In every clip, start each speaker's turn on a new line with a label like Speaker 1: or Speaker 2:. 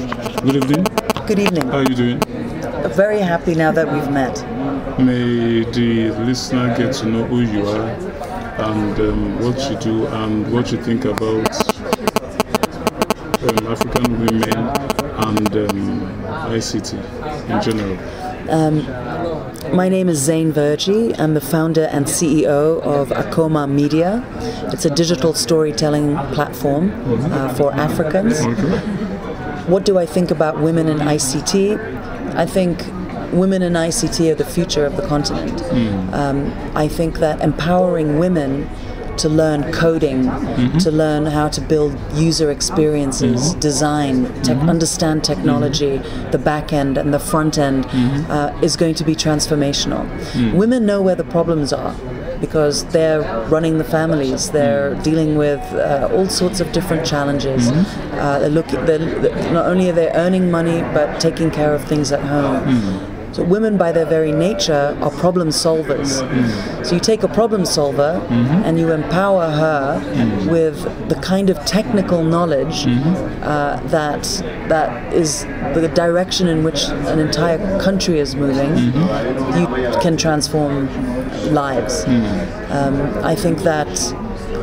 Speaker 1: Good evening.
Speaker 2: Good evening.
Speaker 1: How are you doing?
Speaker 2: Very happy now that we've met.
Speaker 1: May the listener get to know who you are and what you do and what you think about African women and ICT in general.
Speaker 2: My name is Zain Verjee. I'm the founder and CEO of Akoma Media. It's a digital storytelling platform for Africans. What do I think about women in ICT? I think women in ICT are the future of the continent. I think that empowering women to learn coding, to learn how to build user experiences, design, understand technology, the back end and the front end is going to be transformational. Women know where the problems are because they're running the families, they're dealing with all sorts of different challenges. Not only are they earning money, but taking care of things at home. So women, by their very nature, are problem solvers. So you take a problem solver and you empower her with the kind of technical knowledge that is the direction in which an entire country is moving. You can transform lives. I think that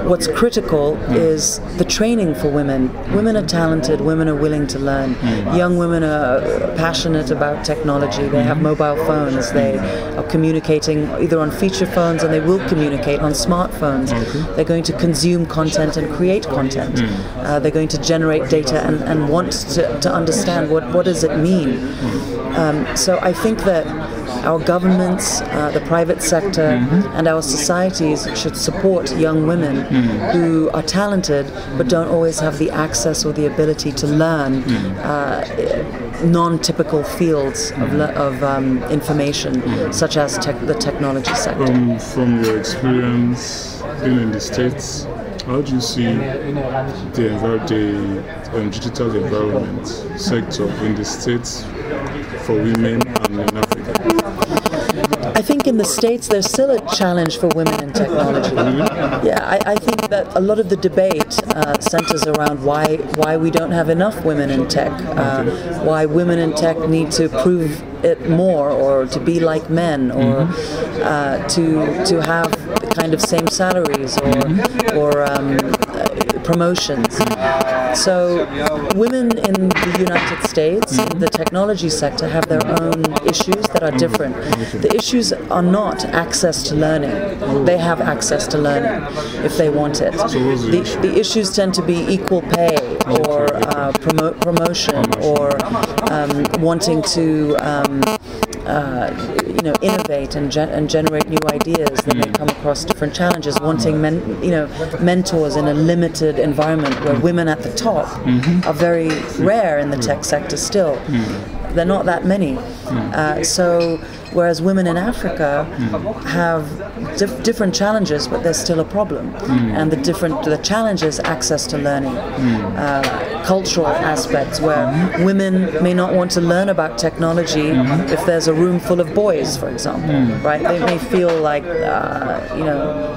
Speaker 2: what's critical is the training for women. Women are talented, women are willing to learn. Young women are passionate about technology. They have mobile phones, they are communicating either on feature phones and they will communicate on smartphones. They're going to consume content and create content. They're going to generate data and want to understand what does it mean. So I think that our governments, the private sector, and our societies should support young women who are talented but don't always have the access or the ability to learn non-typical fields of information, such as the technology sector.
Speaker 1: From your experience being in the States, how do you see the digital environment sector in the States for women and in Africa?
Speaker 2: I think in the States there's still a challenge for women in technology. Yeah, I think that a lot of the debate centers around why we don't have enough women in tech, why women in tech need to prove it more, or to be like men, or to have the kind of same salaries or promotions. So women in the United States, the technology sector, have their own issues that are different. The issues are not access to learning. They have access to learning if they want it. The issues tend to be equal pay, or promotion, or wanting to innovate and generate new ideas. They may come across different challenges, wanting mentors in a limited environment where women at the top are very rare in the tech sector still. They're not that many. So whereas women in Africa have different challenges, but there's still a problem. And the challenge is access to learning, cultural aspects where women may not want to learn about technology if there's a room full of boys, for example, right? They may feel like,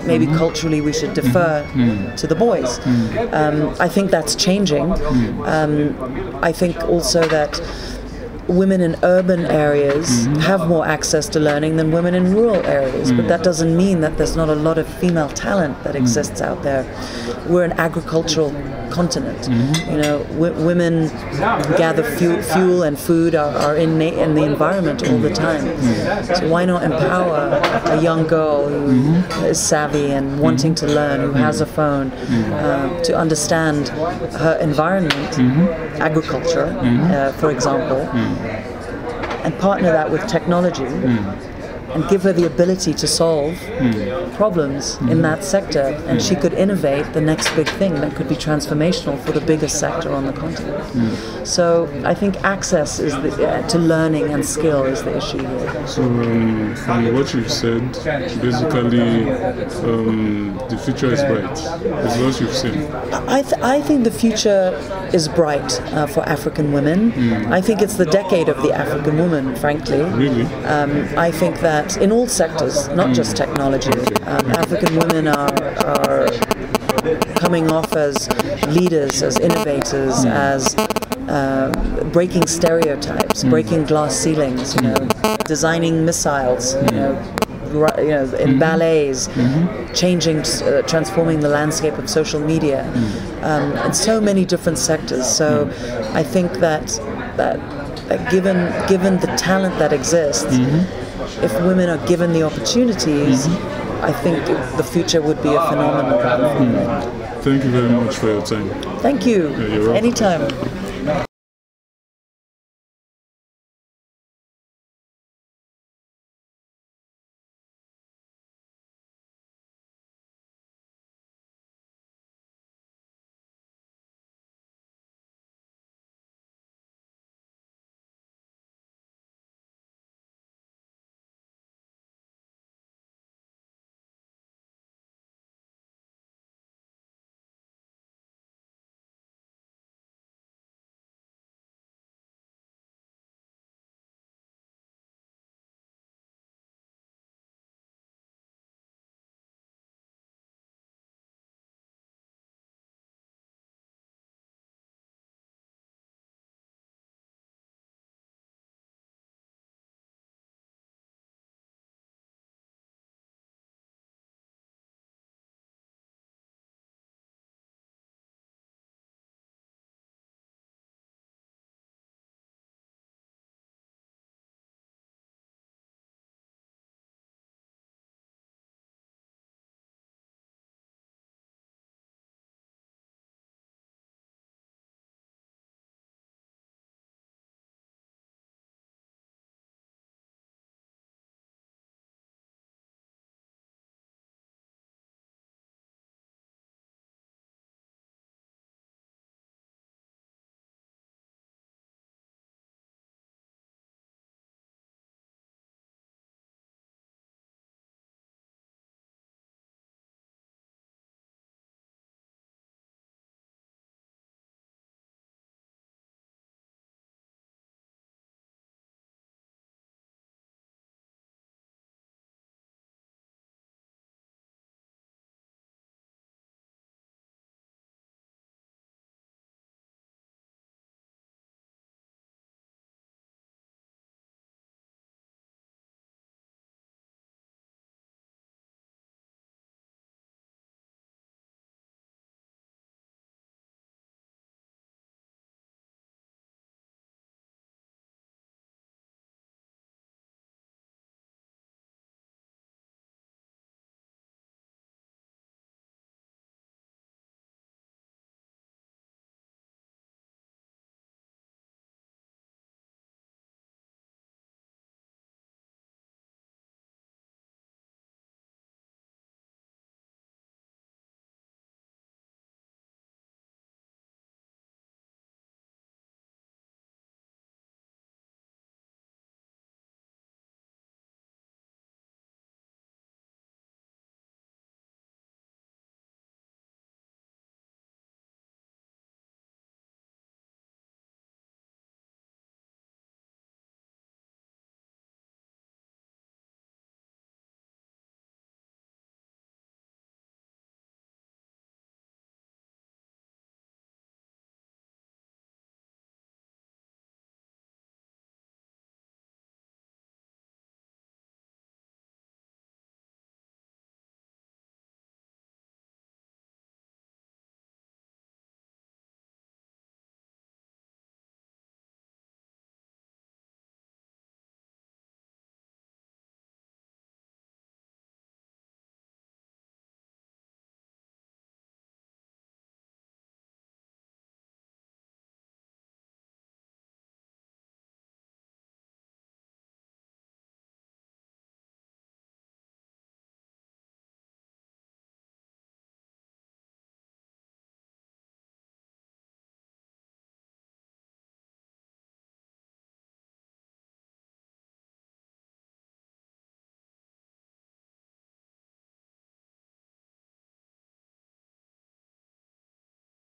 Speaker 2: maybe culturally we should defer to the boys. I think that's changing. I think also that women in urban areas have more access to learning than women in rural areas, but that doesn't mean that there's not a lot of female talent that exists out there. We're an agricultural continent. Women gather fuel and food are in the environment all the time. So why not empower a young girl who is savvy and wanting to learn, who has a phone, to understand her environment, agriculture, for example, and partner that with technology and give her the ability to solve problems in that sector, and she could innovate the next big thing that could be transformational for the biggest sector on the continent. So I think access is to learning and skill is the issue here.
Speaker 1: So from what you've said, basically the future is bright. Is what you've seen?
Speaker 2: I think the future is bright for African women. I think it's the decade of the African woman, frankly.
Speaker 1: Really?
Speaker 2: I think that in all sectors, not just technology, African women are coming off as leaders, as innovators, as breaking stereotypes, breaking glass ceilings, designing missiles, in ballets, changing, transforming the landscape of social media, in so many different sectors. So I think that given the talent that exists, if women are given the opportunities, I think the future would be a phenomenal.
Speaker 1: Thank you very much for your time.
Speaker 2: Thank you.
Speaker 1: You're welcome.
Speaker 2: Anytime.